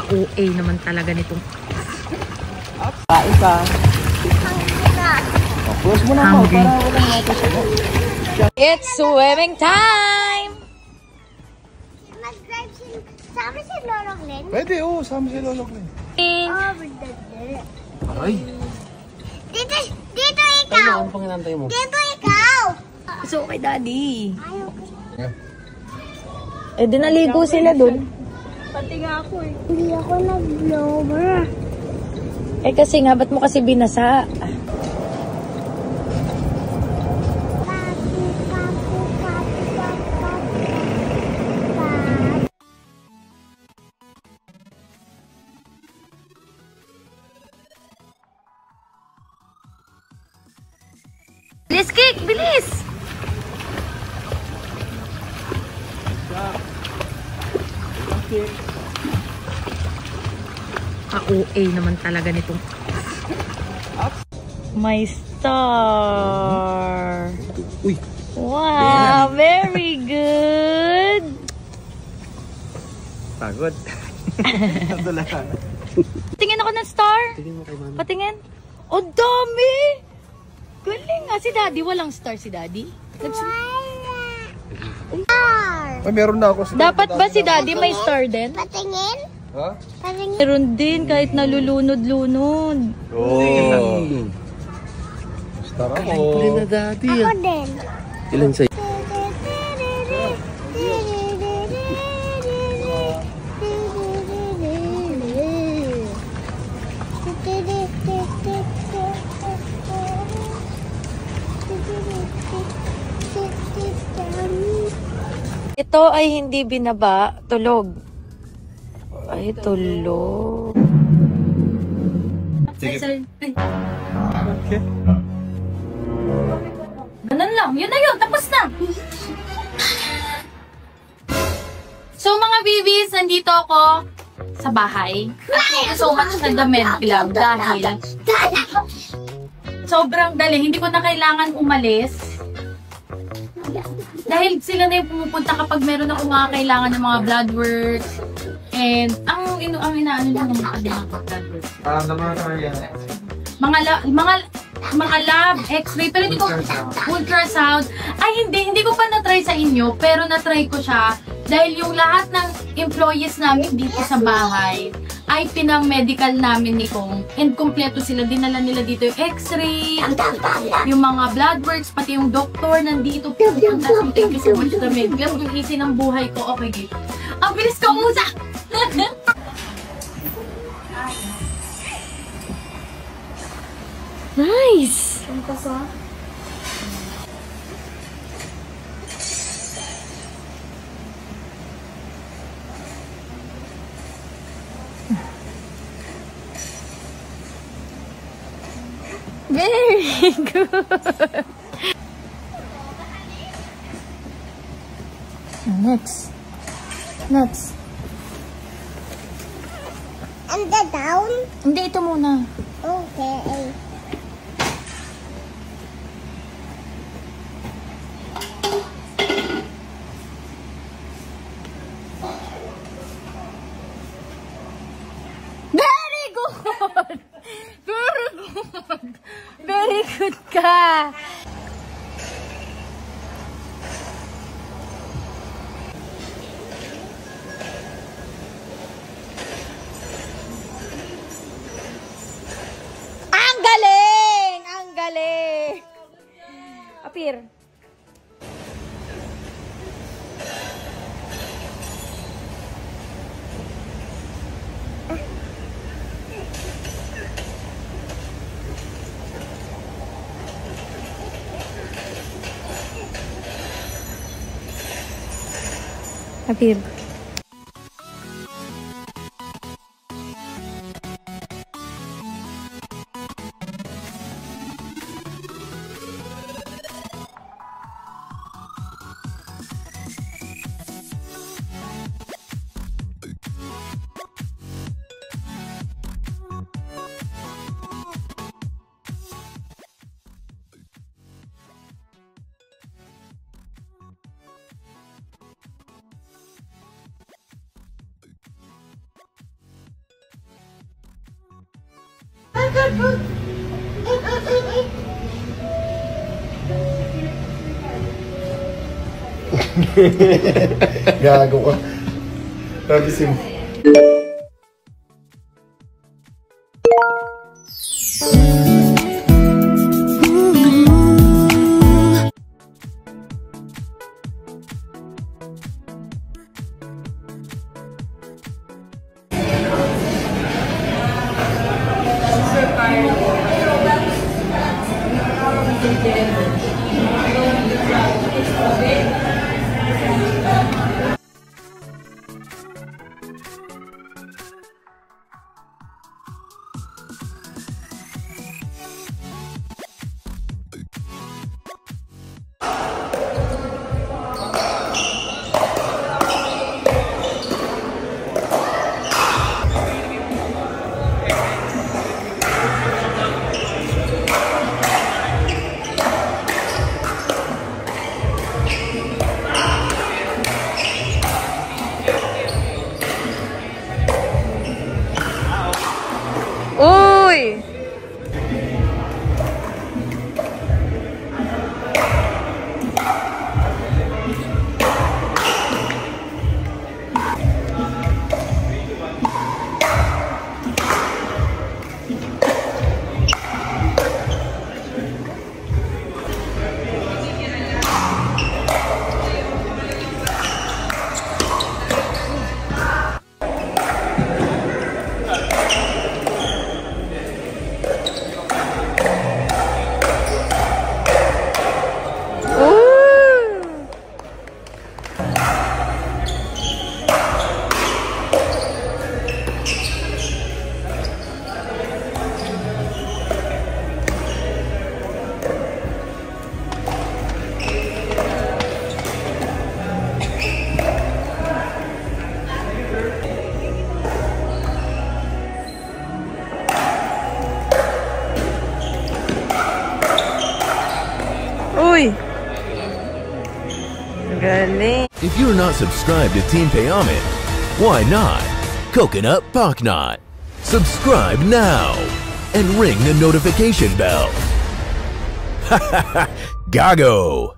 OA naman talaga nitong. Kain ka. Close mo na ako para walang natin. It's swimming time! Mag-drive si... Sama si Lolong Len? Pwede, oo. Sama si Lolong Len. Aray. Dito ikaw! Ano pang inantay mo? Dito ikaw! So, kay daddy. Ayaw ko. Eh, dinaligo sila dun. Pati nga ako eh. Hindi ako nag-blower. Eh, kasi nga, ba't mo kasi binasa? Bilis, Kik! Bilis! OA naman talaga nitong. My star! Uy! Wow! Very good! Pagod. Nadulakan. Tingin ako ng star. Tingin mo kay mama. Patingin. Oh, dami! Galing nga. Si daddy, walang star si daddy. Ay, meron na ako. Dapat ba si daddy may star din? Patingin? Ha? Patingin? Meron din kahit nalulunod-lunod. Oo. Star ako. Galing na daddy. Ako din. Ilan sa'yo? Ito ay hindi binaba, tulog. Ay, tulog. Sige. Okay. Ganun lang. Yun na yun. Tapos na. So, mga babies, nandito ako sa bahay. At so much na damit club dahil sobrang dali. Hindi ko na kailangan umalis. Dahil sila na yung pumupunta kapag meron akong mga kailangan ng mga blood work. And ang inaano lang ng mga blood work. Mga lab, x-ray, pero hindi ko ultrasound. Ay, hindi ko pa na-try sa inyo, pero na-try ko siya dahil yung lahat ng employees namin dito sa bahay ay pinang-medical namin ni Kong. And kompleto sila, dinala nila dito yung x-ray, yung mga blood works, pati yung doktor nandito. Thank you so much na med. Yung easy ng buhay ko. Okay, game. Ang bilis ko musa! Nice! Very good! Next. Next. And the down? Hindi, ito muna. Okay. Very good! Very good! Very good ka! Ang galing! Ang galing! Apir. Apir. Gago ka. Rabisim. Uy! Uy! Galing. If you're not subscribed to Team Payaman, why not? Coconut Pocknot. Subscribe now and ring the notification bell. Gago!